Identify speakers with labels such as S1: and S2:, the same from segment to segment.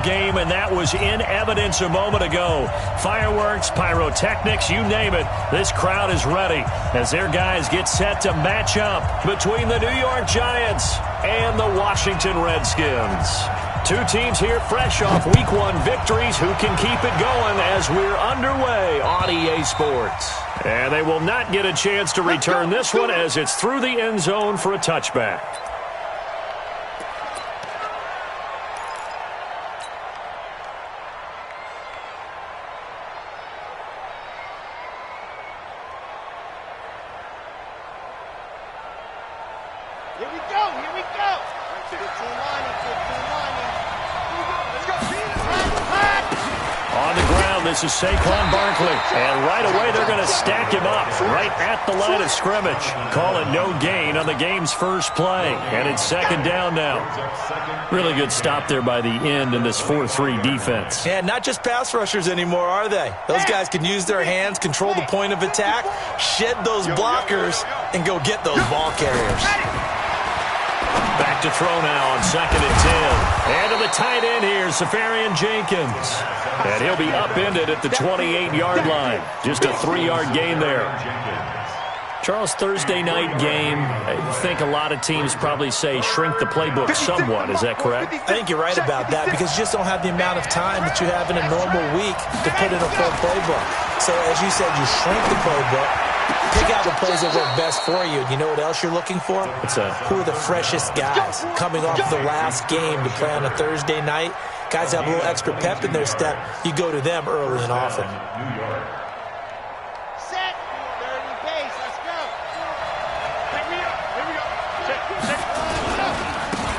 S1: game, and that was in evidence a moment ago. Fireworks, pyrotechnics, you name it. This crowd is ready as their guys get set to match up between the New York Giants and the Washington Redskins. Two teams here fresh off Week 1 victories. Who can keep it going as we're underway on EA Sports? And they will not get a chance to return this one as it's through the end zone for a touchback. This is Saquon Barkley, and right away they're going to stack him up right at the line of scrimmage. Call it no gain on the game's first play, and it's second down now. Really good stop there by the end in this 4-3 defense.
S2: Yeah, not just pass rushers anymore, are they? Those guys can use their hands, control the point of attack, shed those blockers, and go get those ball carriers.
S1: Back to throw now on 2nd and 10. And to the tight end here, Safarian Jenkins. And he'll be upended at the 28-yard line. Just a 3-yard gain there. Charles, Thursday night game, I think a lot of teams probably say shrink the playbook somewhat. Is that correct?
S2: I think you're right about that because you just don't have the amount of time that you have in a normal week to put in a full playbook. So as you said, you shrink the playbook. Pick out the plays that work best for you. You know what else you're looking for?
S1: What's that?
S2: Who are the freshest guys coming off the last game to play on a Thursday night? Guys have a little extra pep in their step. You go to them early and often.
S3: Set. 30 pace. Let's go.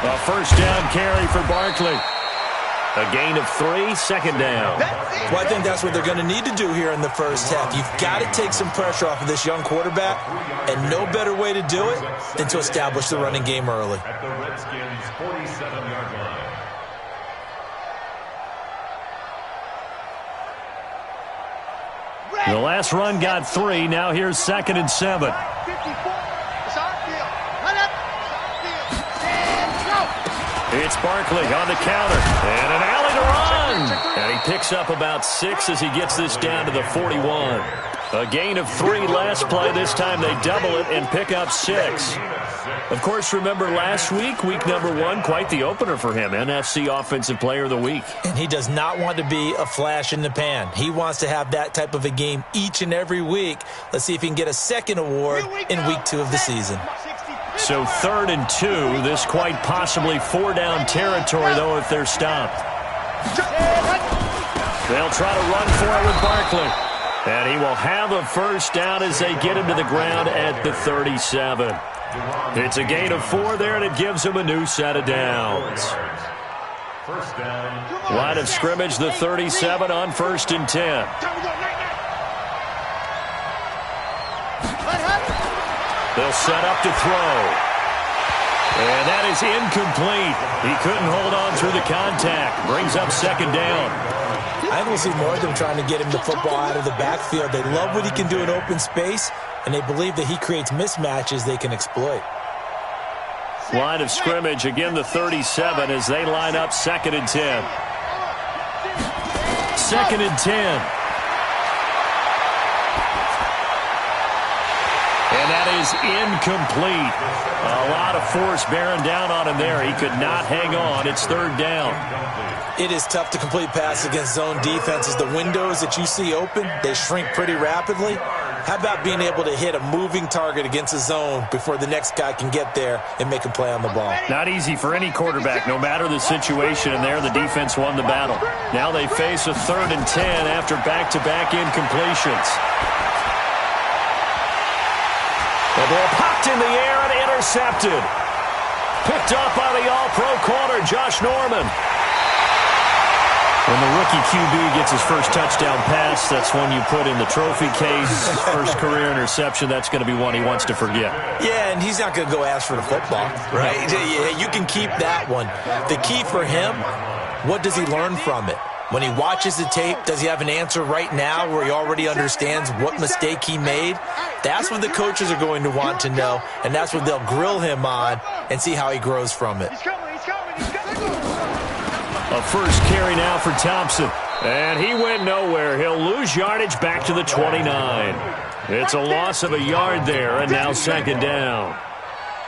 S1: A first down carry for Barkley. A gain of 3, second down.
S2: Well, I think that's what they're going to need to do here in the first half. You've got to take some pressure off of this young quarterback, and no better way to do it than to establish the running game early.
S4: At the Redskins' 47-yard line.
S1: The last run got 3. Now here's 2nd and 7. It's Barkley on the counter, and an alley to run. And he picks up about 6 as he gets this down to the 41. A gain of 3 last play. This time they double it and pick up 6. Of course, remember last week, week number 1, quite the opener for him, NFC Offensive Player of the Week.
S2: And he does not want to be a flash in the pan. He wants to have that type of a game each and every week. Let's see if he can get a second award in week 2 of the season.
S1: So 3rd and 2, this quite possibly 4-down territory, though, if they're stopped. They'll try to run for it with Barkley. And he will have a first down as they get him to the ground at the 37. It's a gain of 4 there, and it gives him a new set of downs. Line of scrimmage, the 37 on 1st and 10. They'll set up to throw. And that is incomplete. He couldn't hold on through the contact. Brings up 2nd down.
S2: I think we'll see more of them trying to get him the football out of the backfield. They love what he can do in open space, and they believe that he creates mismatches they can exploit.
S1: Line of scrimmage, again the 37 as they line up 2nd and 10. 2nd and 10. And that is incomplete. A lot of force bearing down on him there. He could not hang on. It's 3rd down.
S2: It is tough to complete passes against zone defenses. The windows that you see open, they shrink pretty rapidly. How about being able to hit a moving target against a zone before the next guy can get there and make a play on the ball?
S1: Not easy for any quarterback, no matter the situation, and there the defense won the battle. Now they face a 3rd and 10 after back-to-back incompletions. The ball popped in the air and intercepted. Picked up by the all-pro corner, Josh Norman. When the rookie QB gets his first touchdown pass, that's one you put in the trophy case. First career interception, that's going to be one he wants to forget.
S2: Yeah, and he's not going to go ask for the football, right? Yeah, you can keep that one. The key for him, what does he learn from it? When he watches the tape, does he have an answer right now where he already understands what mistake he made? That's what the coaches are going to want to know, and that's what they'll grill him on and see how he grows from it.
S1: A first carry now for Thompson. And he went nowhere. He'll lose yardage back to the 29. It's a loss of a yard there, and now second down.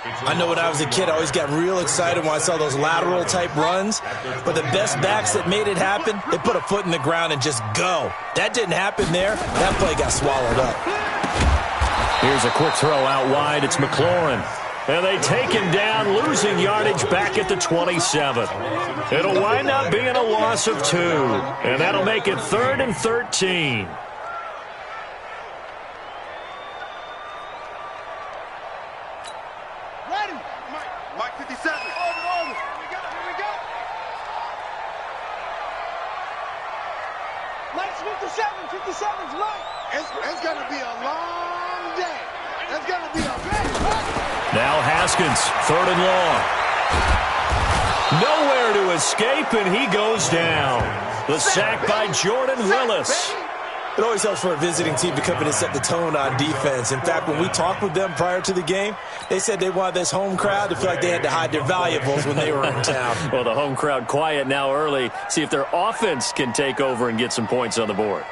S2: I know when I was a kid, I always got real excited when I saw those lateral-type runs. But the best backs that made it happen, they put a foot in the ground and just go. That didn't happen there. That play got swallowed up.
S1: Here's a quick throw out wide. It's McLaurin. And they take him down, losing yardage back at the 27. It'll wind up being a loss of 2. And that'll make it 3rd and 13.
S3: Mike 57. Over. Here we go. Mike's 57. 57's Mike. It's going to be a long day. It's going to be a very
S1: Now Haskins, 3rd and long. Nowhere to escape, and he goes down. The sack by Jordan Willis.
S2: It always helps for a visiting team to come in and set the tone on defense. In fact, when we talked with them prior to the game, they said they wanted this home crowd to feel like they had to hide their valuables when they were in town.
S1: Well, the home crowd quiet now early. See if their offense can take over and get some points on the board.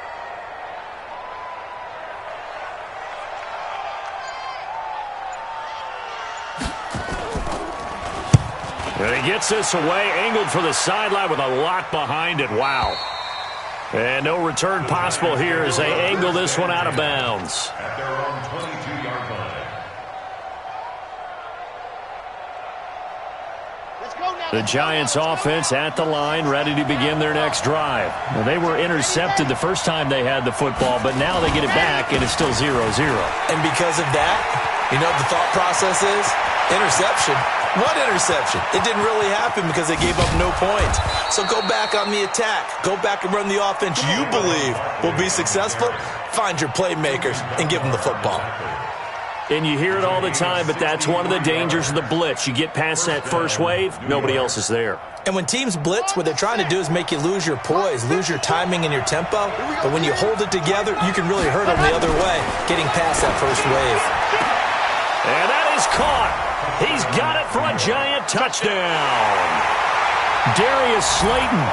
S1: And he gets this away, angled for the sideline with a lot behind it. Wow. And no return possible here as they angle this one out of bounds.
S4: At their own 22-yard line.
S1: The Giants offense at the line, ready to begin their next drive. Well, they were intercepted the first time they had the football, but now they get it back, and it's still 0-0.
S2: And because of that, you know what the thought process is? Interception. One interception. It didn't really happen because they gave up no points. So go back on the attack. Go back and run the offense you believe will be successful. Find your playmakers and give them the football.
S1: And you hear it all the time, but that's one of the dangers of the blitz. You get past that first wave, nobody else is there.
S2: And when teams blitz, what they're trying to do is make you lose your poise, lose your timing and your tempo. But when you hold it together, you can really hurt them the other way, getting past that first wave.
S1: And that is caught. He's got it for a Giant touchdown. Darius Slayton,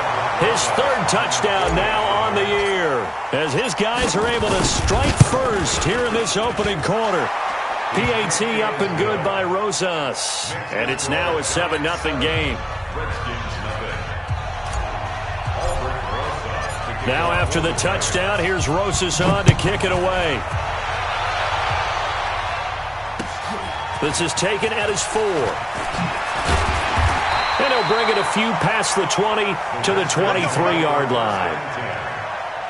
S1: his 3rd touchdown now on the year, as his guys are able to strike first here in this opening quarter. PAT up and good by Rosas. And it's now a 7-0 game. Now after the touchdown, here's Rosas on to kick it away. This is taken at his 4. And he'll bring it a few past the 20 to the 23-yard line.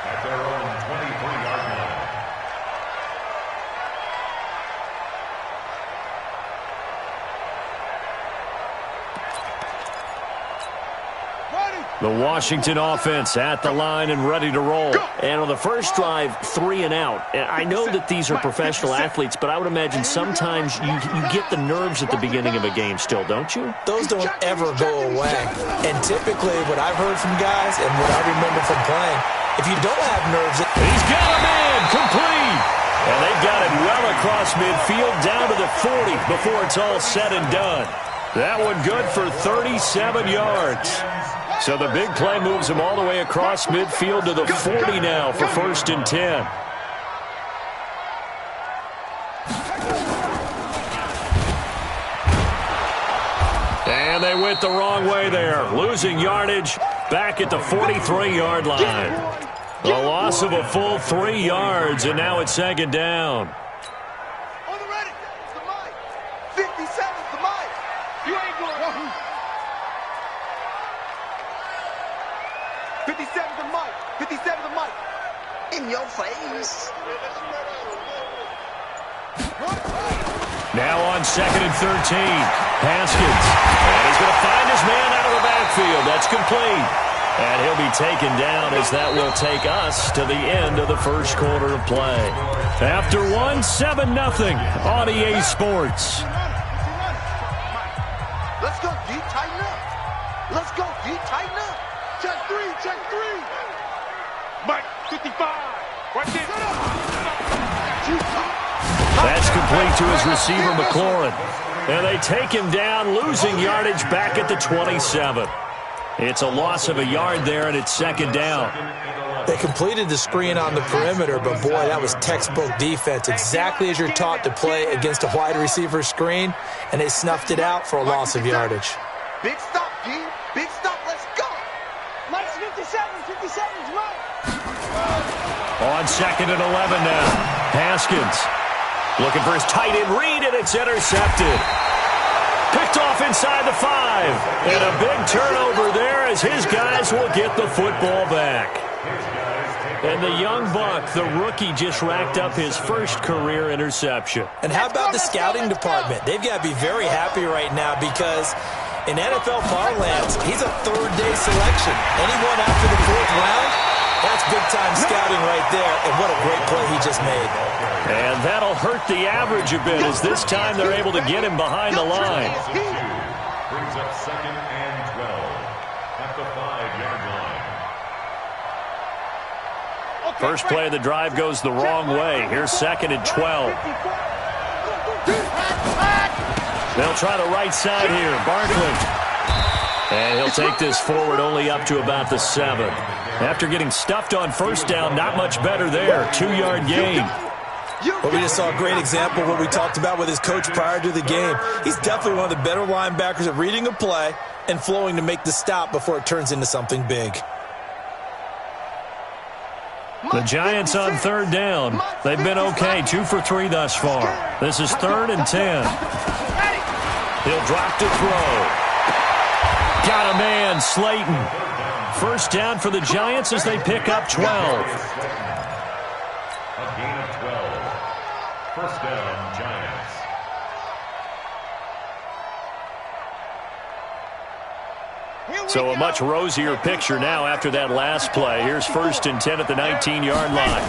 S4: At their own 23-yard line.
S1: The Washington offense at the line and ready to roll. And on the first drive, 3 and out. And I know that these are professional athletes, but I would imagine sometimes you get the nerves at the beginning of a game still, don't you?
S2: Those don't ever go away. And typically what I've heard from guys and what I remember from playing, if you don't have nerves...
S1: He's got a man complete. And they got it well across midfield down to the 40 before it's all said and done. That one good for 37 yards. So the big play moves him all the way across midfield to the 40 now for 1st and 10. And they went the wrong way there, losing yardage back at the 43-yard line. A loss of a full 3 yards, and now it's 2nd down.
S3: On the ready. It's the Mike. 57's the Mike. You ain't going wrong. 57's the Mike. 57's the Mike. In your face.
S1: Now on 2nd and 13. Haskins. And he's going to find his man out of the backfield. That's complete. And he'll be taken down as that will take us to the end of the first quarter of play. After one, 7-0 on EA Sports.
S3: Let's go deep, tighten up. Let's go deep, tighten up. Check 3, check 3. Mike, 55. Right there.
S1: That's complete to his receiver, McLaurin. And they take him down, losing yardage back at the 27. It's a loss of a yard there, and it's second down.
S2: They completed the screen on the perimeter, but boy, that was textbook defense. Exactly as you're taught to play against a wide receiver screen, and they snuffed it out for a loss of yardage.
S3: Big stop, D. Big stop. Let's go. Mike's 57's right.
S1: On 2nd and 11 now. Haskins looking for his tight end read, and it's intercepted. Picked off inside the 5. And a big turnover there as his guys will get the football back. And the young buck, the rookie, just racked up his first career interception.
S2: And how about the scouting department? They've got to be very happy right now because in NFL parlance, he's a third-day selection. Anyone after the 4th round, that's big-time scouting right there. And what a great play he just made.
S1: And that'll hurt the average a bit as this time they're able to get him behind the line.
S4: Brings up 2nd and 12 at the 5-yard line.
S1: First play of the drive goes the wrong way. Here's 2nd and 12. They'll try the right side here. Barkley. And he'll take this forward only up to about the 7. After getting stuffed on first down, not much better there. 2-yard gain.
S2: Well, we just saw a great example of what we talked about with his coach prior to the game. He's definitely one of the better linebackers at reading a play and flowing to make the stop before it turns into something big.
S1: The Giants on 3rd down. They've been okay, 2 for 3 thus far. This is 3rd and 10. He'll drop to throw. Got a man, Slayton. First down for the Giants as they pick up 12.
S4: A gain of 12. First down, Giants.
S1: So a much rosier picture now after that last play. Here's 1st and 10 at the 19-yard line.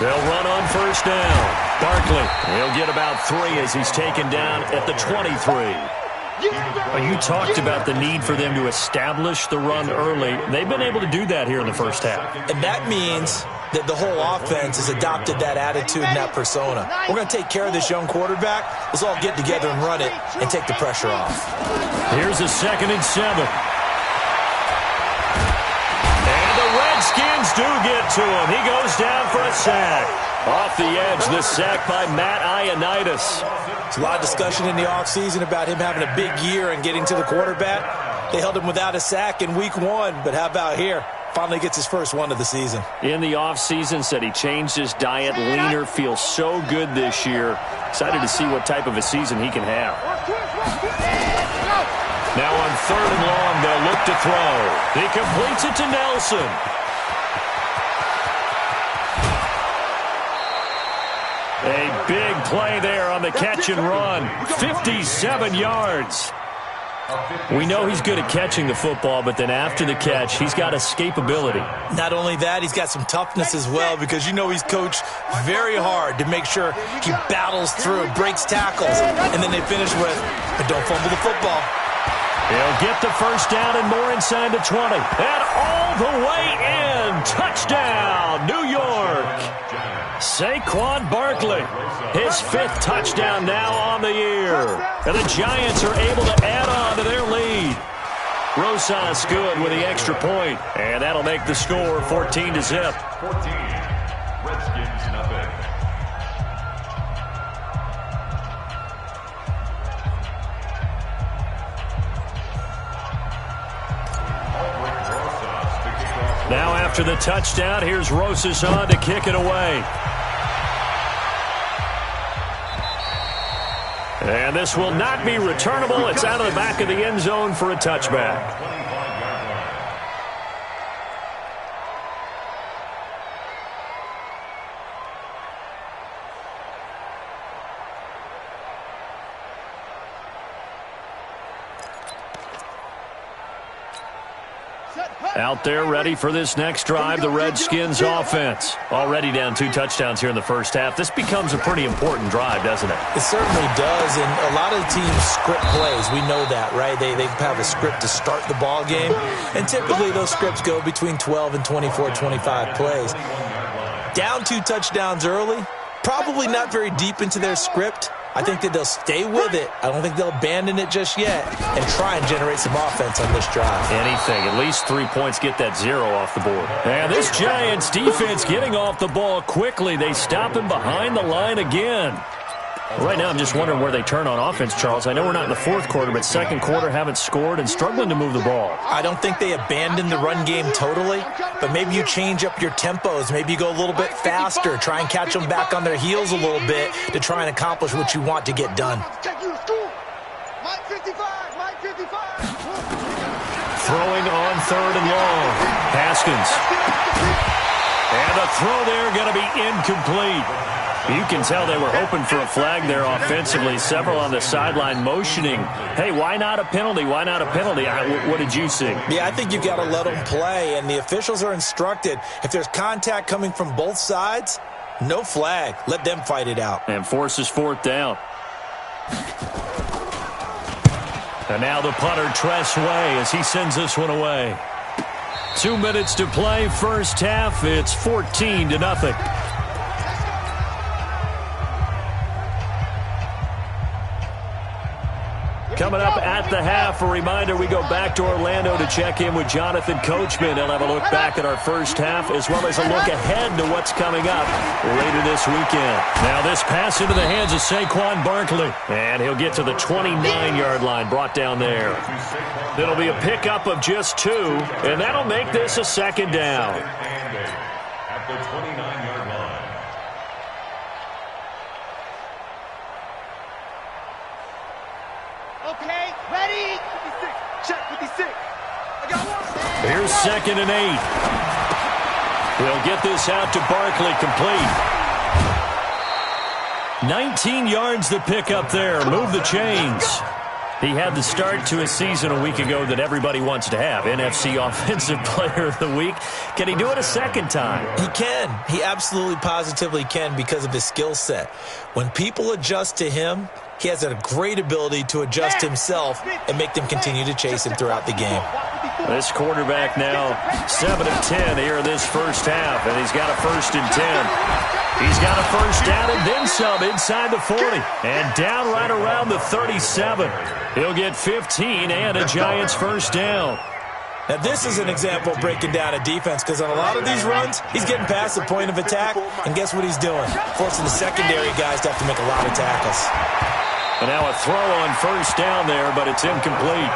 S1: They'll run on first down. Barkley, he'll get about 3 as he's taken down at the 23. You talked about the need for them to establish the run early. They've been able to do that here in the first half.
S2: And that means that the whole offense has adopted that attitude and that persona. We're going to take care of this young quarterback. Let's all get together and run it and take the pressure off.
S1: Here's a 2nd and 7. And the Redskins do get to him. He goes down for a sack. Off the edge, the sack by Matt Ioannidis.
S2: There's a lot of discussion in the offseason about him having a big year and getting to the quarterback. They held him without a sack in week 1, but how about here? Finally gets his first one of the season.
S1: In the offseason, said he changed his diet, leaner, feels so good this year. Excited to see what type of a season he can have. Now on 3rd and long, they'll look to throw. He completes it to Nelson. A big play there on the catch and run. 57 yards. We know he's good at catching the football, but then after the catch, he's got escapability.
S2: Not only that, he's got some toughness as well because you know he's coached very hard to make sure he battles through, breaks tackles, and then they finish with, but don't fumble the football.
S1: He'll get the first down and more inside the 20. And all the way in. Touchdown, New York. Saquon Barkley, his 5th touchdown now on the year. And the Giants are able to add on to their lead. Rosas good with the extra point, and that'll make the score 14-0.
S4: 14. Redskins nothing.
S1: Now after the touchdown, here's Rosas on to kick it away. And this will not be returnable. It's out of the back of the end zone for a touchback. Out there ready for this next drive, the Redskins offense. Already down 2 touchdowns here in the first half. This becomes a pretty important drive, doesn't it?
S2: It certainly does, and a lot of teams script plays. We know that, right? They have a script to start the ball game, and typically those scripts go between 12 and 24, 25 plays. Down 2 touchdowns early, probably not very deep into their script, I think that they'll stay with it. I don't think they'll abandon it just yet and try and generate some offense on this drive.
S1: Anything. At least 3 points, get that 0 off the board. And this Giants defense getting off the ball quickly. They stop him behind the line again. Right now, I'm just wondering where they turn on offense, Charles. I know we're not in the fourth quarter, but second quarter haven't scored and struggling to move the ball.
S2: I don't think they abandon the run game totally, but maybe you change up your tempos. Maybe you go a little bit faster, try and catch them back on their heels a little bit to try and accomplish what you want to get done.
S1: Throwing on 3rd and long. Haskins. And the throw there going to be incomplete. You can tell they were hoping for a flag there offensively. Several on the sideline motioning, hey, why not a penalty? Why not a penalty? What did you see?
S2: Yeah, I think you've got to let them play, and the officials are instructed. If there's contact coming from both sides, no flag. Let them fight it out.
S1: And forces 4th down. And now the punter, Tress Way, as he sends this one away. 2 minutes to play, first half. It's 14-0. Coming up at the half, a reminder, we go back to Orlando to check in with Jonathan Coachman. He'll have a look back at our first half as well as a look ahead to what's coming up later this weekend. Now this pass into the hands of Saquon Barkley. And he'll get to the 29-yard line, brought down there. It'll be a pickup of just 2, and that'll make this a 2nd down.
S4: At the 29-yard line.
S3: Okay, ready? 56. Check 56. I got one.
S1: Here's 2nd and 8. We'll get this out to Barkley, complete. 19 yards to pick up there. Move the chains. He had the start to his season a week ago that everybody wants to have. NFC Offensive Player of the Week. Can he do it a second time?
S2: He can. He absolutely positively can because of his skill set. When people adjust to him, he has a great ability to adjust himself and make them continue to chase him throughout the game.
S1: This quarterback now 7 of 10 here in this first half, and he's got a 1st and 10. He's got a first down and then some inside the 40 and down right around the 37. He'll get 15 and a Giants first down.
S2: Now, this is an example of breaking down a defense because on a lot of these runs, he's getting past the point of attack, and guess what he's doing? Forcing the secondary guys to have to make a lot of tackles.
S1: And now a throw on first down there, but it's incomplete.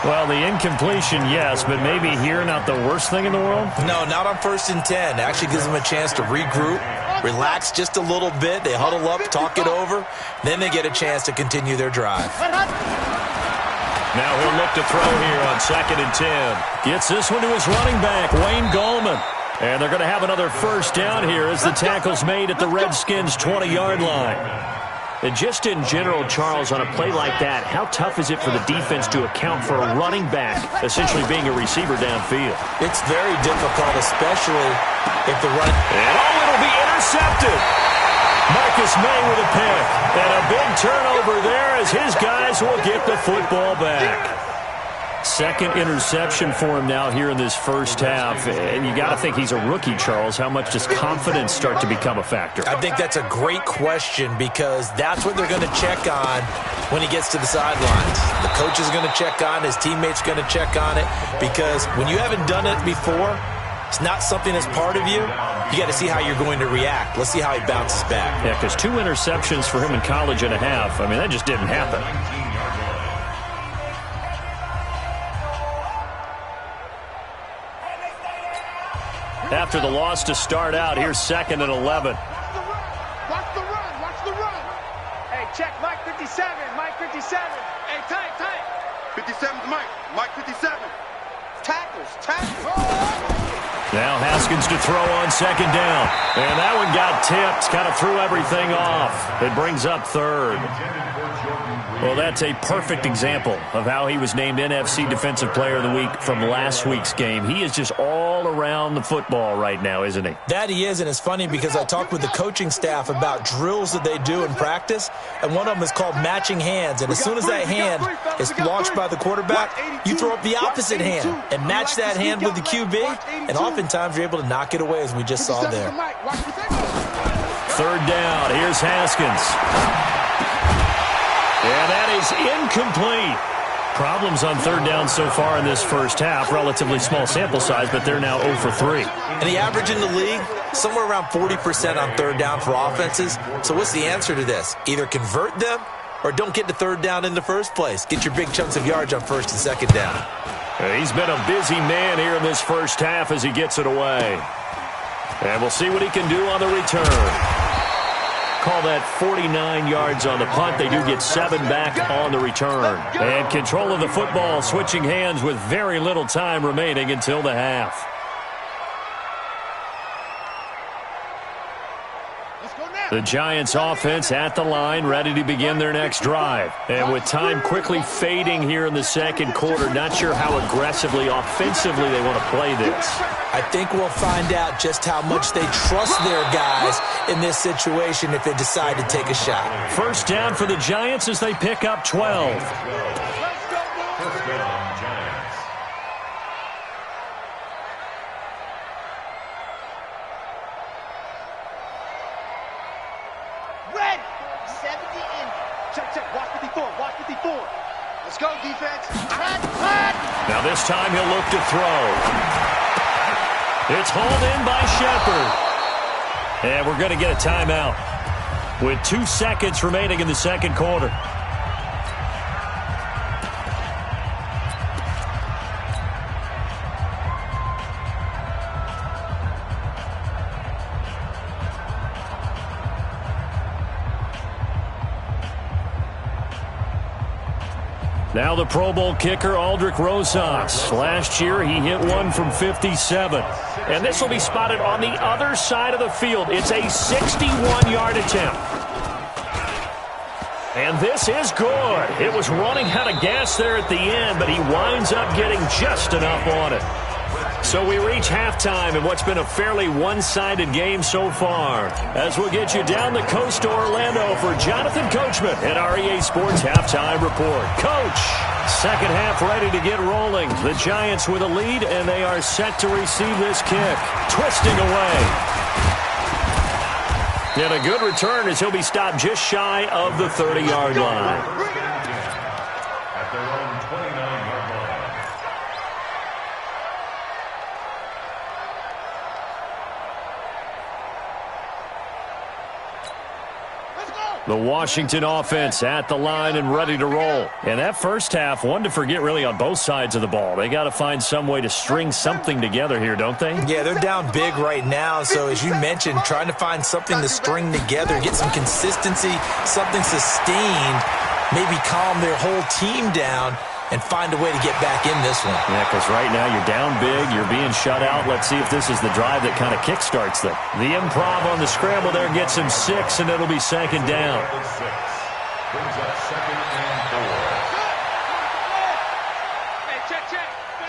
S1: Well, the incompletion, yes, but maybe here not the worst thing in the world?
S2: No, not on 1st and 10. It actually gives them a chance to regroup, relax just a little bit. They huddle up, talk it over. Then they get a chance to continue their drive.
S1: Now he'll look to throw here on 2nd and 10. Gets this one to his running back, Wayne Gallman. And they're going to have another first down here as the tackle's made at the Redskins' 20-yard line. And just in general, Charles, on a play like that, how tough is it for the defense to account for a running back essentially being a receiver downfield?
S2: It's very difficult, especially if the run...
S1: And it'll be intercepted. Marcus May with a pick. And a big turnover there as his guys will get the football back. 2nd interception for him now here in this first half. And you got to think he's a rookie, Charles. How much does confidence start to become a factor?
S2: I think that's a great question because that's what they're going to check on when he gets to the sidelines. The coach is going to check on, his teammates going to check on it because when you haven't done it before, it's not something that's part of you. You got to see how you're going to react. Let's see how he bounces back.
S1: Yeah, because 2 interceptions for him in college and a half. I mean, that just didn't happen. After the loss to start out, here's 2nd and 11.
S3: Watch the run. Watch the run. Hey, check Mike 57. Mike 57. Hey, tight. 57's Mike. Mike 57. Tackles.
S1: Now Haskins to throw on 2nd down. And that one got tipped. Kind of threw everything off. It brings up 3rd. Well, that's a perfect example of how he was named NFC Defensive Player of the Week from last week's game. He is just all around the football right now, isn't he?
S2: That he is, and it's funny because I talked with the coaching staff about drills that they do in practice, and one of them is called matching hands. And as soon as that hand is launched by the quarterback, you throw up the opposite hand and match that hand with the QB, and oftentimes you're able to knock it away, as we just saw there.
S1: 3rd down. Here's Haskins. And that is incomplete. Problems on third down so far in this first half. Relatively small sample size, but they're now 0 for 3.
S2: And the average in the league, somewhere around 40% on third down for offenses. So what's the answer to this? Either convert them or don't get to third down in the first place. Get your big chunks of yards on first and second down.
S1: He's been a busy man here in this first half as he gets it away. And we'll see what he can do on the return. Call that 49 yards on the punt. They do get 7 back on the return. And control of the football, switching hands with very little time remaining until the half. The Giants offense at the line, ready to begin their next drive. And with time quickly fading here in the second quarter, not sure how aggressively, offensively they want to play this.
S2: I think we'll find out just how much they trust their guys in this situation if they decide to take a shot.
S1: First down for the Giants as they pick up 12.
S4: First down, Giants.
S3: Red, 70 in. Check. Watch 54. Watch 54. Let's go, defense.
S1: Now this time he'll look to throw. It's hauled in by Shepard. And we're going to get a timeout with 2 seconds remaining in the second quarter. Now the Pro Bowl kicker, Aldrick Rosas. Last year, he hit one from 57. And this will be spotted on the other side of the field. It's a 61-yard attempt. And this is good. It was running out of gas there at the end, but he winds up getting just enough on it. So we reach halftime in what's been a fairly one-sided game so far. As we'll get you down the coast to Orlando for Jonathan Coachman at REA Sports Halftime Report. Coach, second half ready to get rolling. The Giants with a lead, and they are set to receive this kick. Twisting away. And a good return as he'll be stopped just shy of the 30-yard line.
S4: At their own 29-yard line.
S1: The Washington offense at the line and ready to roll. And that first half, one to forget really on both sides of the ball. They got to find some way to string something together here, don't they?
S2: Yeah, they're down big right now. So as you mentioned, trying to find something to string together, get some consistency, something sustained, maybe calm their whole team down and find a way to get back in this one.
S1: Yeah, because right now you're down big, you're being shut out. Let's see if this is the drive that kind of kickstarts them. The improv on the scramble there gets him 6, and it'll be second down.
S4: Brings up second and 4.
S3: Hey, check.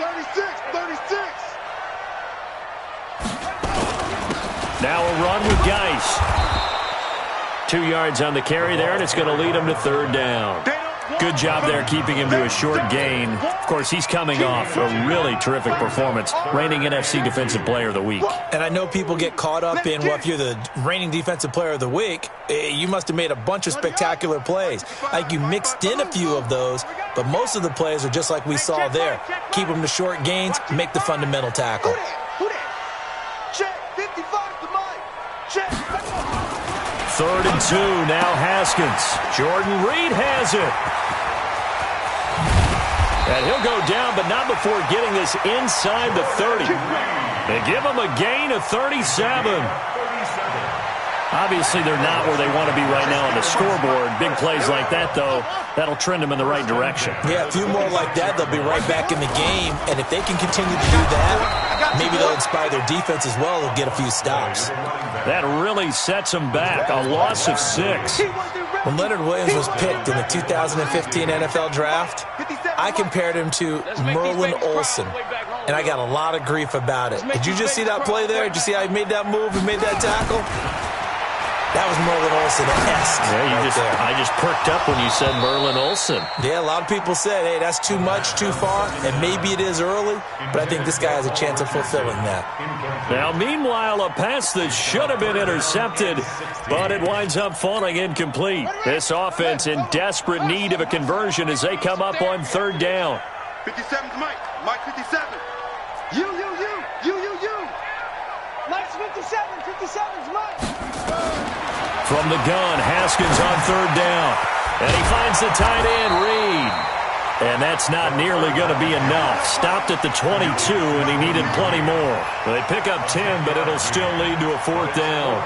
S3: 36.
S1: Now a run with Geis. 2 yards on the carry there, and it's going to lead him to third down. Good job there keeping him to a short gain. Of course, he's coming off a really terrific performance, reigning NFC Defensive Player of the Week.
S2: And I know people get caught up in, well, if you're the reigning Defensive Player of the Week, you must have made a bunch of spectacular plays. Like you mixed in a few of those, but most of the plays are just like we saw there. Keep them to short gains, make the fundamental tackle.
S3: Check. 55 to Mike. Check.
S1: 3rd and 2, now Haskins. Jordan Reed has it. And he'll go down, but not before getting this inside the 30. They give him a gain of 37. Obviously, they're not where they want to be right now on the scoreboard. Big plays like that, though, that'll trend them in the right direction.
S2: Yeah, a few more like that, they'll be right back in the game. And if they can continue to do that, maybe they'll inspire their defense as well. They'll get a few stops.
S1: That really sets them back. A loss of 6.
S2: When Leonard Williams was picked in the 2015 NFL Draft, I compared him to Merlin Olsen, and I got a lot of grief about it. Did you just see that play there? Did you see how he made that move and made that tackle? That was Merlin Olsen-esque.
S1: Yeah, I just perked up when you said Merlin Olsen.
S2: Yeah, a lot of people said, hey, that's too much, too far, and maybe it is early, but I think this guy has a chance of fulfilling that.
S1: Now, meanwhile, a pass that should have been intercepted, but it winds up falling incomplete. This offense in desperate need of a conversion as they come up on third down.
S3: 57's Mike. Mike 57. You. Mike's 57. 57's Mike.
S1: From the gun, Haskins on third down. And he finds the tight end, Reed. And that's not nearly going to be enough. Stopped at the 22, and he needed plenty more. They pick up 10, but it'll still lead to a fourth down.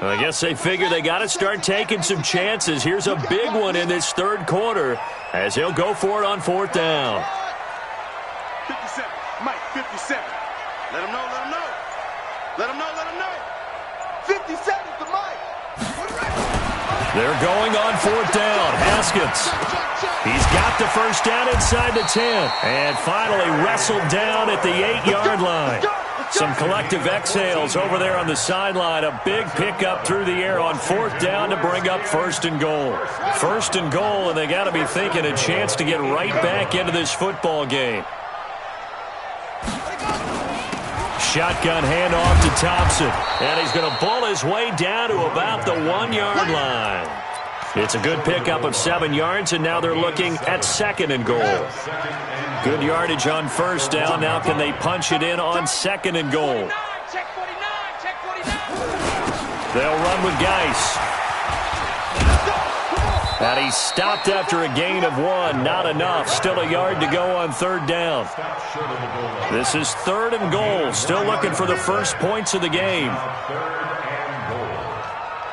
S1: I guess they figure they got to start taking some chances. Here's a big one in this third quarter as he'll go for it on fourth down.
S3: 57. Mike, 57. Let him know. 57 to Mike.
S1: They're going on fourth down. Haskins. He's got the first down inside the 10. And finally wrestled down at the 8-yard line. Some collective exhales over there on the sideline. A big pickup through the air on fourth down to bring up first and goal. First and goal, and they got to be thinking a chance to get right back into this football game. Shotgun handoff to Thompson. And he's going to bull his way down to about the 1-yard line. It's a good pickup of 7 yards, and now they're looking at second and goal. Good yardage on first down. Now can they punch it in on second and goal? They'll run with Geis. And he's stopped after a gain of 1. Not enough. Still a yard to go on third down. This is third and goal. Still looking for the first points of the game.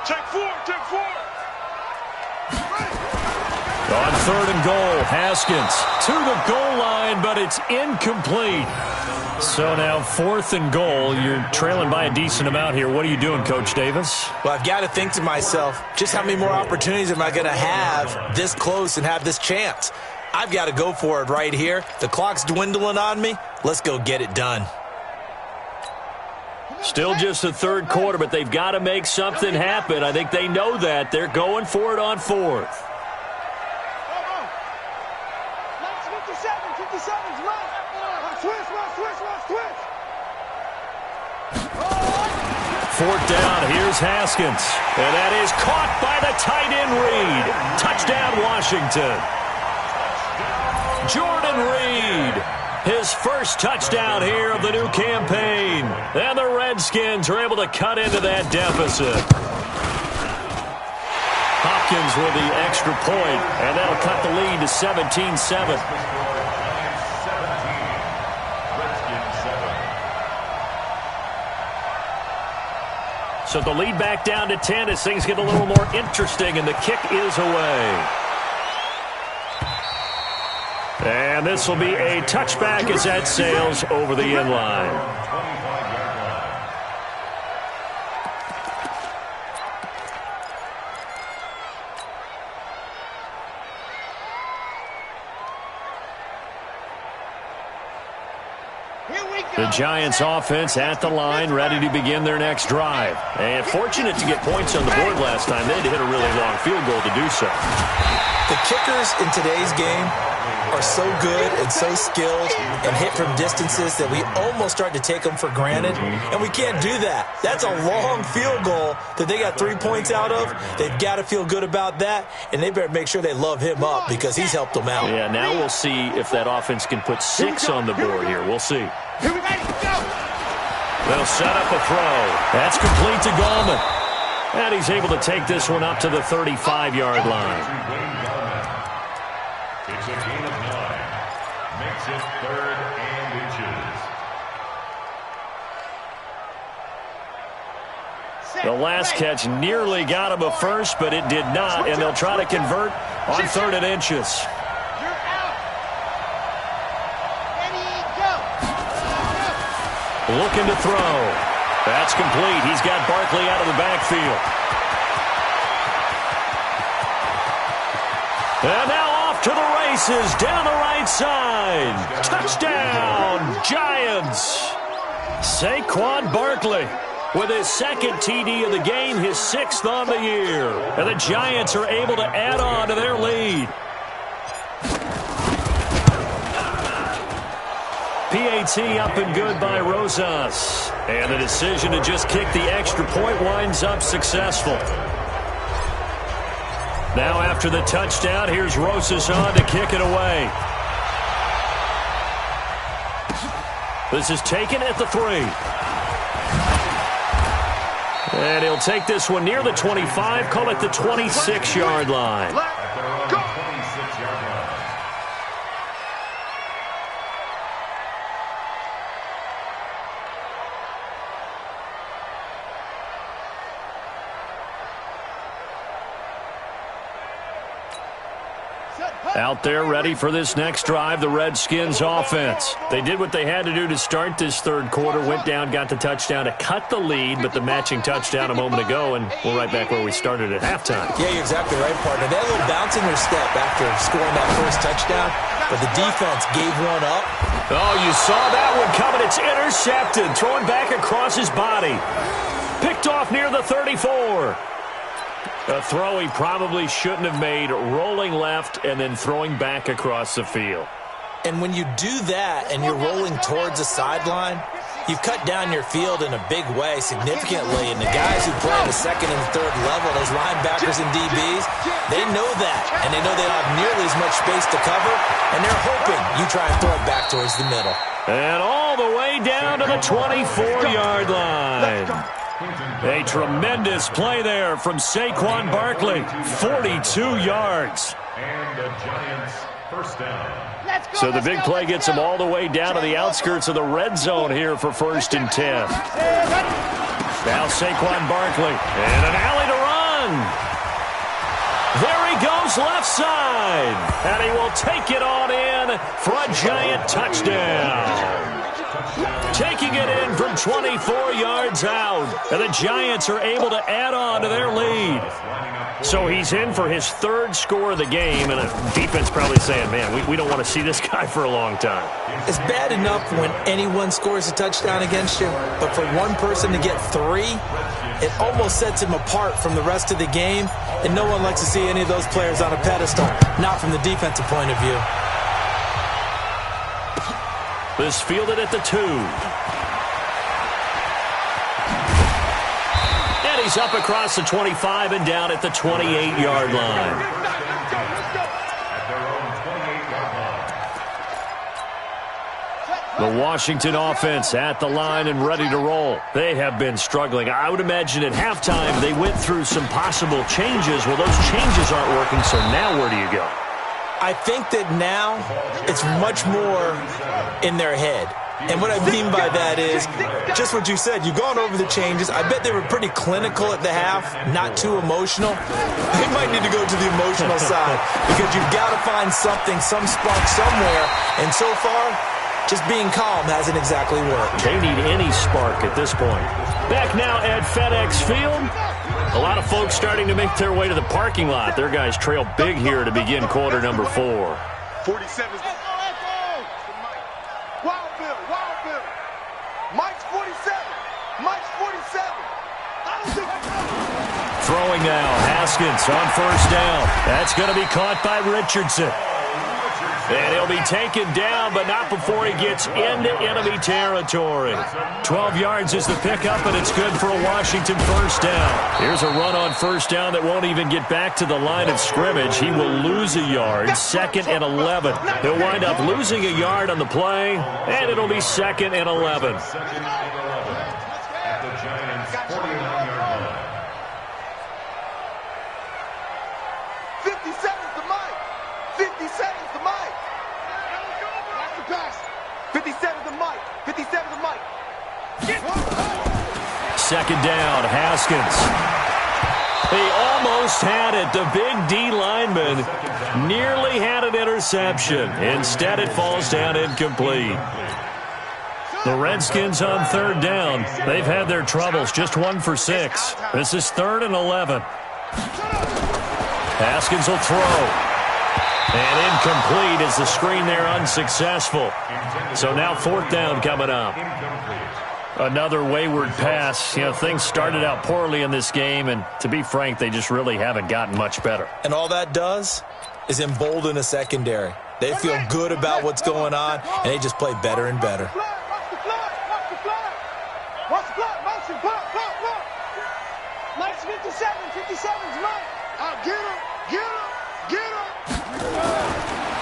S3: Check four.
S1: On third and goal, Haskins to the goal line, but it's incomplete. So now fourth and goal. You're trailing by a decent amount here. What are you doing, Coach Davis?
S2: Well, I've got to think to myself, just how many more opportunities am I going to have this close and have this chance? I've got to go for it right here. The clock's dwindling on me. Let's go get it done.
S1: Still just the third quarter, but they've got to make something happen. I think they know that. They're going for it on fourth.
S3: 57's Mike. Switch.
S1: Fourth down, here's Haskins. And that is caught by the tight end, Reed. Touchdown, Washington. Jordan Reed, his first touchdown here of the new campaign. And the Redskins are able to cut into that deficit. Hopkins with the extra point, and that'll cut the lead to 17-7. So the lead back down to 10 as things get a little more interesting, and the kick is away. And this will be a touchback as that sails over the end line. The Giants offense at the line, ready to begin their next drive. And fortunate to get points on the board last time. They had to hit a really long field goal to do so.
S2: The kickers in today's game are so good and so skilled and hit from distances that we almost start to take them for granted. And we can't do that. That's a long field goal that they got 3 points out of. They've got to feel good about that, and they better make sure they love him up because he's helped them out.
S1: Yeah, now we'll see if that offense can put 6 on the board here. We'll see.
S3: Here we go.
S1: They'll set up a throw. That's complete to Gallman. And he's able to take this one up to the 35-yard line.
S4: It's a gain of 9. Makes it 3rd and inches.
S1: The last catch nearly got him a first, but it did not, and they'll try to convert on 3rd and inches. Looking to throw. That's complete. He's got Barkley out of the backfield. And now off off to the races down the right side. Touchdown, Giants. Saquon Barkley with his second TD of the game, his 6th on the year. And the Giants are able to add on to their lead. PAT up and good by Rosas. And the decision to just kick the extra point winds up successful. Now after the touchdown, here's Rosas on to kick it away. This is taken at the 3. And he'll take this one near the 25, call it the 26-yard line. Out there ready for this next drive, the Redskins offense. They did what they had to do to start this third quarter, went down, got the touchdown to cut the lead, but the matching touchdown a moment ago, and we're right back where we started at halftime.
S2: Yeah, you're exactly right, partner. They had a little bounce in their step after scoring that first touchdown, but the defense gave one up.
S1: Oh, you saw that one coming. It's intercepted, throwing back across his body. Picked off near the 34. A throw he probably shouldn't have made, rolling left and then throwing back across the field.
S2: And when you do that and you're rolling towards the sideline, you've cut down your field in a big way significantly. And the guys who play in the second and third level, those linebackers and DBs, they know that. And they know they don't have nearly as much space to cover. And they're hoping you try and throw it back towards the middle.
S1: And all the way down to the 24-yard line. A tremendous play there from Saquon Barkley. 42 yards.
S4: And the Giants first down.
S1: So the big play gets them all the way down to the outskirts of the red zone here for 1st and 10. Now Saquon Barkley. And an alley to run. There he goes left side. And he will take it on in for a Giant touchdown. Taking it in from 24 yards out. And the Giants are able to add on to their lead. So he's in for his 3rd score of the game. And a defense probably saying, man, we don't want to see this guy for a long time.
S2: It's bad enough when anyone scores a touchdown against you. But for one person to get 3, it almost sets him apart from the rest of the game. And no one likes to see any of those players on a pedestal. Not from the defensive point of view.
S1: This fielded at the 2. And he's up across the 25 and down at the 28-yard line. The Washington offense at the line and ready to roll. They have been struggling. I would imagine at halftime they went through some possible changes. Well, those changes aren't working, so now where do you go?
S2: I think that now it's much more in their head. And what I mean by that is just what you said. You've gone over the changes. I bet they were pretty clinical at the half, not too emotional. They might need to go to the emotional side because you've got to find something, some spark somewhere. And so far, just being calm hasn't exactly worked.
S1: They need any spark at this point. Back now at FedEx Field. A lot of folks starting to make their way to the parking lot. Their guys trail big here to begin quarter number 4.
S3: 47. Wild Bill. Mike's 47. Mike's 47.
S1: Throwing now, Haskins on 1st down. That's going to be caught by Richardson. And he'll be taken down, but not before he gets into enemy territory. 12 yards is the pickup, and it's good for a Washington 1st down. Here's a run on 1st down that won't even get back to the line of scrimmage. He will lose a yard, 2nd and 11. He'll wind up losing a yard on the play, and it'll be 2nd and 11.
S4: At the Giants' 49-yard line.
S3: 57's the Mike. 57's the Mike. That's the pass. 57's the Mike. 57's the Mike.
S1: 2nd down, Haskins. He almost had it. The big D lineman nearly had an interception. Instead, it falls down incomplete. The Redskins on 3rd down. They've had their troubles. Just 1 for 6. This is 3rd and 11. Haskins will throw. And incomplete as the screen there unsuccessful. So now 4th down coming up. Another wayward pass. You know, things started out poorly in this game, and to be frank, they just really haven't gotten much better.
S2: And all that does is embolden a secondary. They feel good about what's going on, and they just play better and better.
S3: Watch the block, motion, block. Mike's 57's Mike. Get him.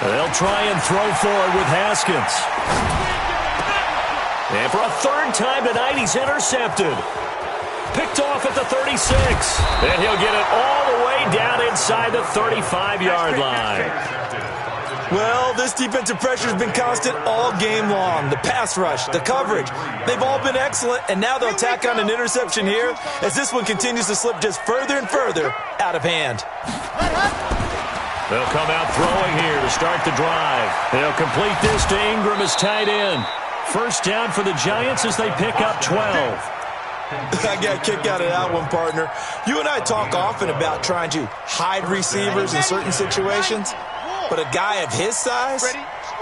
S1: They'll try and throw forward with Haskins. And for a 3rd time tonight, he's intercepted. Picked off at the 36. And he'll get it all the way down inside the 35-yard line.
S2: Well, this defensive pressure has been constant all game long. The pass rush, the coverage, they've all been excellent, and now they'll tack on an interception here as this one continues to slip just further and further out of hand.
S1: They'll come out throwing here to start the drive. They'll complete this to Ingram as tight end. 1st down for the Giants as they pick up 12.
S2: I got a kick out of that one, partner. You and I talk often about trying to hide receivers in certain situations, but a guy of his size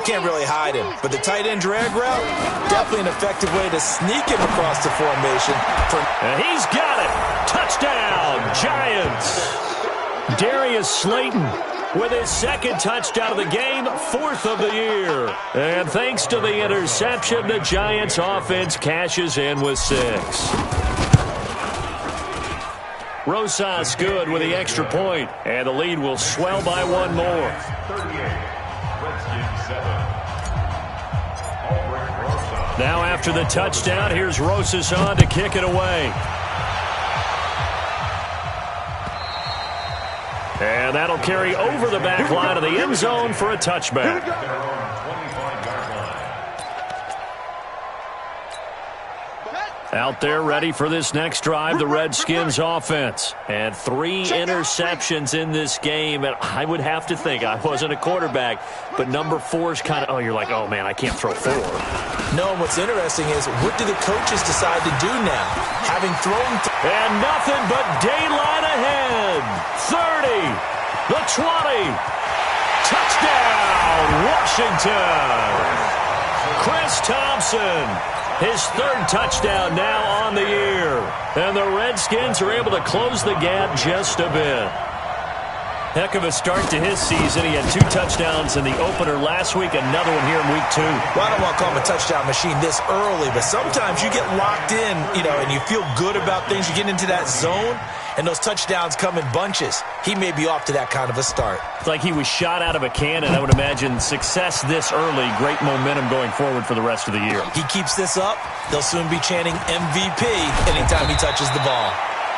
S2: can't really hide him. But the tight end drag route, definitely an effective way to sneak him across the formation.
S1: And he's got it. Touchdown, Giants. Darius Slayton with his 2nd touchdown of the game, 4th of the year. And thanks to the interception, the Giants offense cashes in with 6. Rosas good with the extra point, and the lead will swell by 1 more.
S4: 38, Redskins 7.
S1: Now after the touchdown, here's Rosas on to kick it away. And that'll carry over the back line of the end zone for a touchback. Out there ready for this next drive, the Redskins offense. And 3 interceptions in this game. And I would have to think, I wasn't a quarterback, but number 4 is kind of, you're like, oh, man, I can't throw 4.
S2: No, and what's interesting is, what do the coaches decide to do now? Having thrown...
S1: And nothing but daylight ahead. 30, the 20. Touchdown, Washington. Chris Thompson. His 3rd touchdown now on the year. And the Redskins are able to close the gap just a bit. Heck of a start to his season. He had 2 touchdowns in the opener last week, another one here in week 2.
S2: Well, I don't want to call him a touchdown machine this early, but sometimes you get locked in, and you feel good about things. You get into that zone, and those touchdowns come in bunches. He may be off to that kind of a start.
S1: It's like he was shot out of a cannon. I would imagine success this early, great momentum going forward for the rest of the year.
S2: He keeps this up, they'll soon be chanting MVP anytime he touches the ball.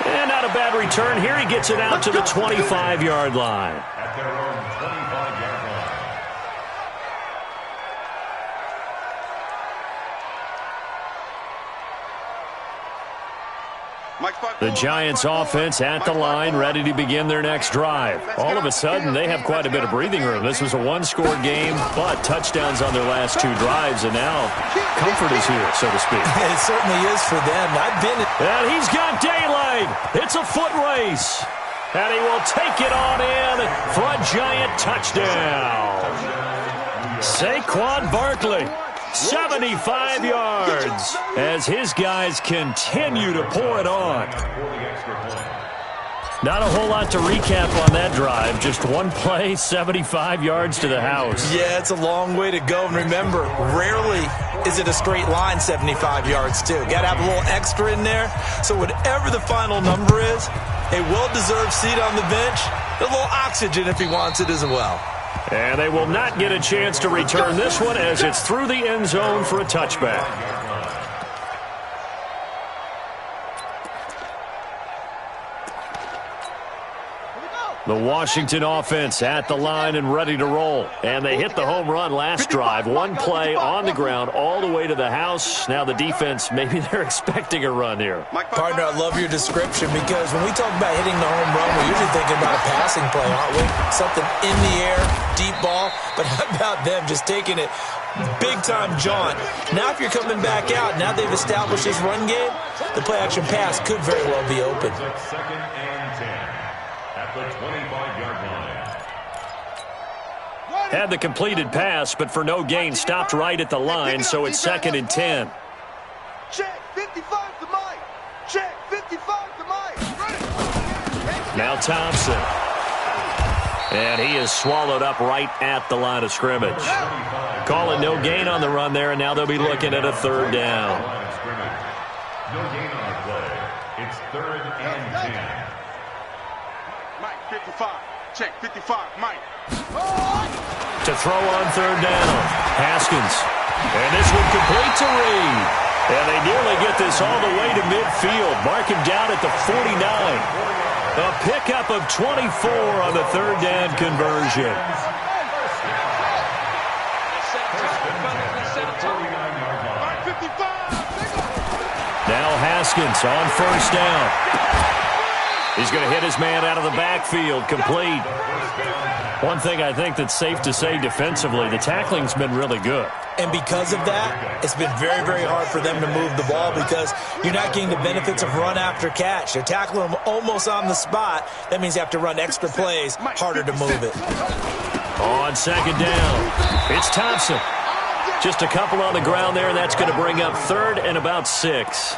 S1: And not a bad return. Here he gets it out to the 25-yard line.
S4: At their own 25-yard line.
S1: The Giants offense at the line, ready to begin their next drive. All of a sudden, they have quite a bit of breathing room. This was a 1-score game, but touchdowns on their last 2 drives, and now comfort is here, so to speak.
S2: It certainly is for them.
S1: And he's got daylight. It's a foot race. And he will take it on in for a Giant touchdown. Saquon Barkley. 75 yards as his guys continue to pour it on. Not a whole lot to recap on that drive. Just 1 play, 75 yards to the house.
S2: Yeah, it's a long way to go. And remember, rarely is it a straight line 75 yards, too. Got to have a little extra in there. So whatever the final number is, a well-deserved seat on the bench, a little oxygen if he wants it as well.
S1: And they will not get a chance to return this one as it's through the end zone for a touchback. The Washington offense at the line and ready to roll. And they hit the home run last drive. 1 play on the ground all the way to the house. Now the defense, maybe they're expecting a run here.
S2: Partner, I love your description because when we talk about hitting the home run, we're usually thinking about a passing play, aren't we? Something in the air, deep ball. But how about them just taking it big-time jaunt? Now if you're coming back out, now they've established this run game, the play-action pass could very well be open.
S4: Second and 10. At the 25-yard line.
S1: Had the completed pass, but for no gain, stopped right at the line, so it's 2nd and 10.
S3: Check, 55 to Mike. Check, 55 to Mike.
S1: Now Thompson. And he is swallowed up right at the line of scrimmage. Calling no gain on the run there, and now they'll be looking at a 3rd down.
S4: No gain on the play. It's 3rd and 10.
S3: Mike, 55. Check, 55, Mike.
S1: To throw on 3rd down, Haskins. And this one complete to Reed. And they nearly get this all the way to midfield. Mark him down at the 49. A pickup of 24 on the 3rd down conversion. Now Haskins on 1st down. He's going to hit his man out of the backfield, complete. One thing I think that's safe to say defensively, the tackling's been really good.
S2: And because of that, it's been very, very hard for them to move the ball because you're not getting the benefits of run after catch. They're tackling them almost on the spot. That means you have to run extra plays, harder to move it.
S1: On 2nd down, it's Thompson. Just a couple on the ground there, and that's going to bring up 3rd and about 6.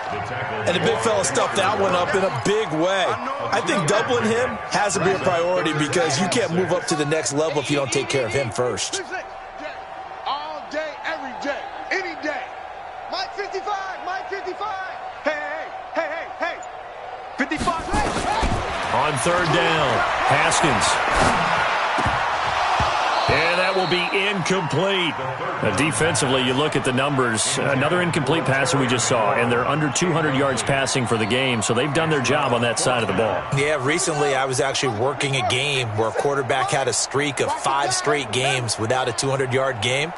S2: And the big fella stuffed that one up in a big way. I think doubling him has to be a priority because you can't move up to the next level if you don't take care of him first.
S3: All day, every day, any day. Mike 55, Mike 55. Hey. 55.
S1: On 3rd down, Haskins. And that will be incomplete. Defensively, you look at the numbers. Another incomplete passer we just saw, and they're under 200 yards passing for the game, so they've done their job on that side of the ball.
S2: Yeah, recently I was actually working a game where a quarterback had a streak of 5 straight games without a 200-yard game.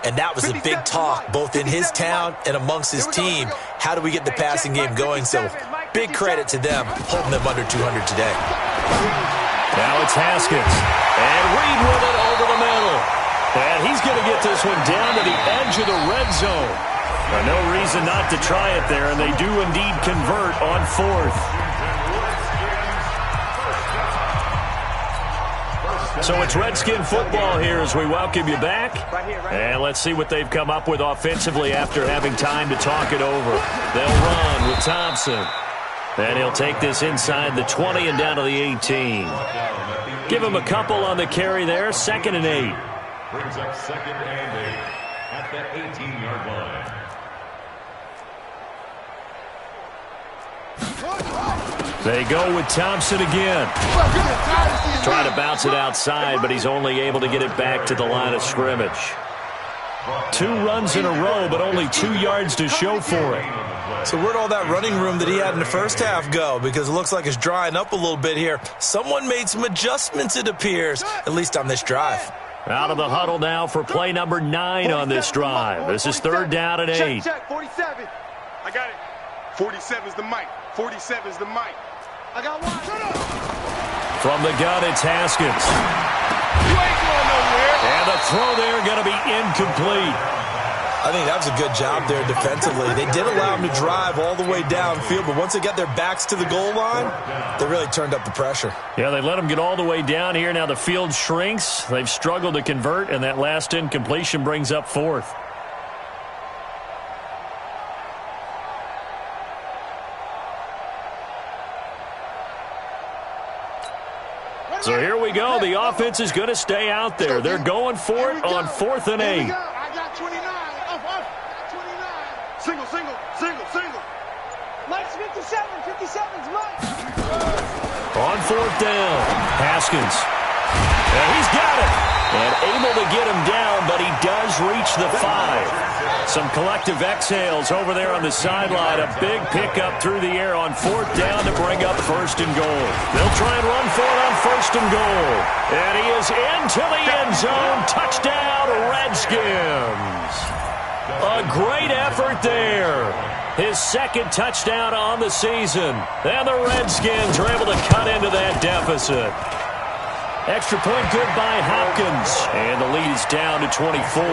S2: And that was a big talk, both in his town and amongst his team. How do we get the passing game going? So big credit to them, holding them under 200 today.
S1: Now it's Haskins. And Reed with it over the middle. And he's going to get this one down to the edge of the red zone. No reason not to try it there, and they do indeed convert on 4th. So it's Redskin football here as we welcome you back. And let's see what they've come up with offensively after having time to talk it over. They'll run with Thompson. And he'll take this inside the 20 and down to the 18. Give him a couple on the carry there. 2nd and 8.
S4: Brings up 2nd and 8 at the 18-yard line.
S1: They go with Thompson again. Trying to bounce it outside, but he's only able to get it back to the line of scrimmage. 2 runs in a row, but only 2 yards to show for it.
S2: So where'd all that running room that he had in the first half go? Because it looks like it's drying up a little bit here. Someone made some adjustments, it appears, at least on this drive.
S1: Out of the huddle now for play number 9 on this drive. This is 3rd down and 8.
S3: Check, 47. I got it. 47's the mic. 47's the mic. I got one.
S1: From the gun, it's Haskins.
S3: You ain't going nowhere.
S1: And the throw there going to be incomplete.
S2: I think that was a good job there defensively. They did allow him to drive all the way downfield, but once they got their backs to the goal line, they really turned up the pressure.
S1: Yeah, they let him get all the way down here. Now the field shrinks. They've struggled to convert, and that last incompletion brings up 4th. So here we go. The offense is going to stay out there. They're going for it on 4th and 8.
S3: I got 29. Up. Single. Mike's 57. 57's Mike.
S1: On 4th down, Haskins. And he's got it. And able to get him down, but he does reach the 5. Some collective exhales over there on the sideline. A big pickup through the air on 4th down to bring up 1st and goal. They'll try and run for it on 1st and goal. And he is into the end zone. Touchdown, Redskins. A great effort there. His 2nd touchdown on the season. And the Redskins are able to cut into that deficit. Extra point good by Hopkins. And the lead is down to 24.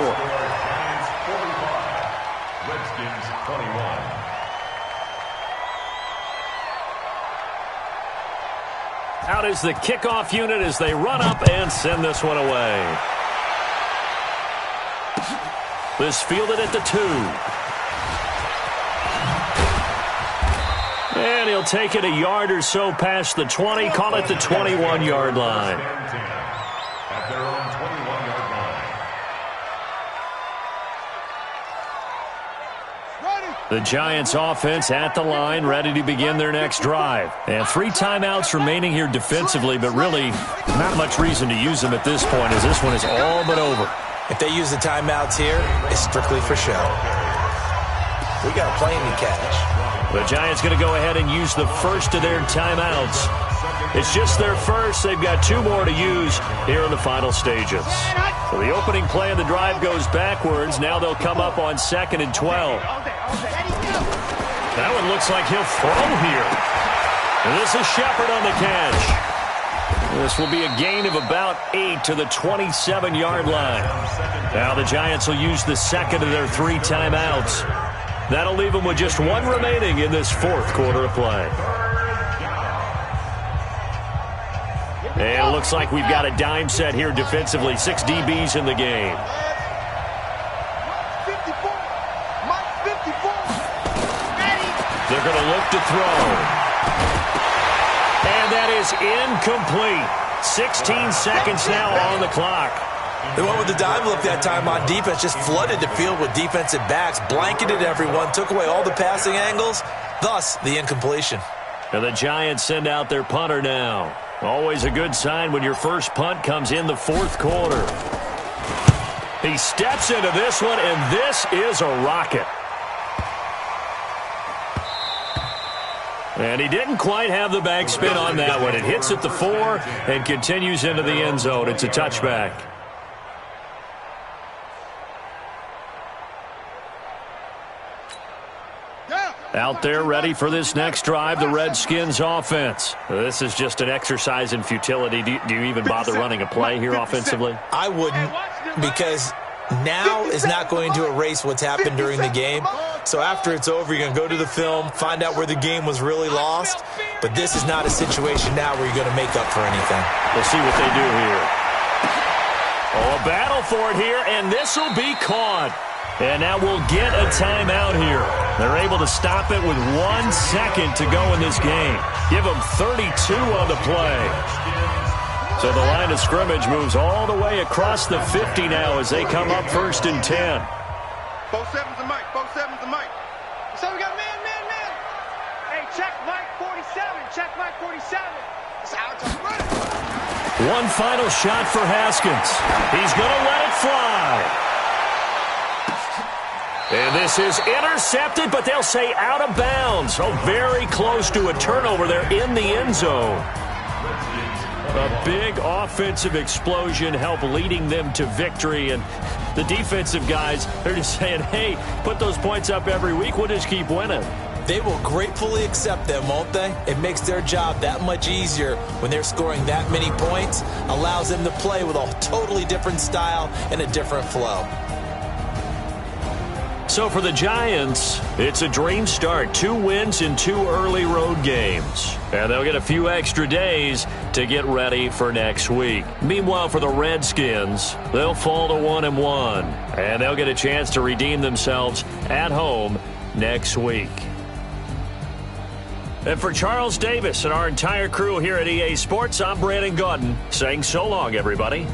S4: Redskins 21.
S1: Out is the kickoff unit as they run up and send this one away. This fielded at the 2. And he'll take it a yard or so past the 20, call it the 21-yard line.
S4: At their own 21-yard line.
S1: The Giants offense at the line, ready to begin their next drive. And 3 timeouts remaining here defensively, but really not much reason to use them at this point, as this one is all but over.
S2: If they use the timeouts here, it's strictly for show. We got a plane to catch.
S1: The Giants going to go ahead and use the first of their timeouts. It's just their first. They've got 2 more to use here in the final stages. So the opening play of the drive goes backwards. Now they'll come up on 2nd and 12. That one looks like he'll throw here. And this is Shepard on the catch. This will be a gain of about 8 to the 27-yard line. Now the Giants will use the second of their 3 timeouts. That'll leave them with just 1 remaining in this 4th quarter of play. And it looks like we've got a dime set here defensively. 6 DBs in the game. They're going to look to throw. And that is incomplete. 16 seconds now on the clock.
S2: They went with the dive look that time on defense, just flooded the field with defensive backs, blanketed everyone, took away all the passing angles, thus the incompletion.
S1: And the Giants send out their punter now. Always a good sign when your first punt comes in the 4th quarter. He steps into this one, and this is a rocket. And he didn't quite have the backspin on that one. It hits at the 4 and continues into the end zone. It's a touchback. Out there ready for this next drive, the Redskins offense. This is just an exercise in futility. Do you even bother running a play here offensively?
S2: I wouldn't, because now is not going to erase what's happened during the game. So after it's over, you're going to go to the film, find out where the game was really lost. But this is not a situation now where you're going to make up for anything.
S1: We'll see what they do here. Oh, a battle for it here, and this will be caught. And now we'll get a timeout here. They're able to stop it with 1 second to go in this game. Give them 32 on the play. So the line of scrimmage moves all the way across the 50 now as they come up 1st and 10.
S3: Both sevens and Mike. Both sevens and Mike. So we got man. Hey, check Mike 47. Check Mike 47. It's out to run.
S1: One final shot for Haskins. He's going to let it fly. And this is intercepted, but they'll say out of bounds. Oh, very close to a turnover there in the end zone. A big offensive explosion helped leading them to victory. And the defensive guys, they're just saying, hey, put those points up every week. We'll just keep winning.
S2: They will gratefully accept them, won't they? It makes their job that much easier when they're scoring that many points. Allows them to play with a totally different style and a different flow.
S1: So for the Giants, it's a dream start. 2 wins in 2 early road games. And they'll get a few extra days to get ready for next week. Meanwhile, for the Redskins, they'll fall to 1-1. And they'll get a chance to redeem themselves at home next week. And for Charles Davis and our entire crew here at EA Sports, I'm Brandon Gaudin saying so long, everybody.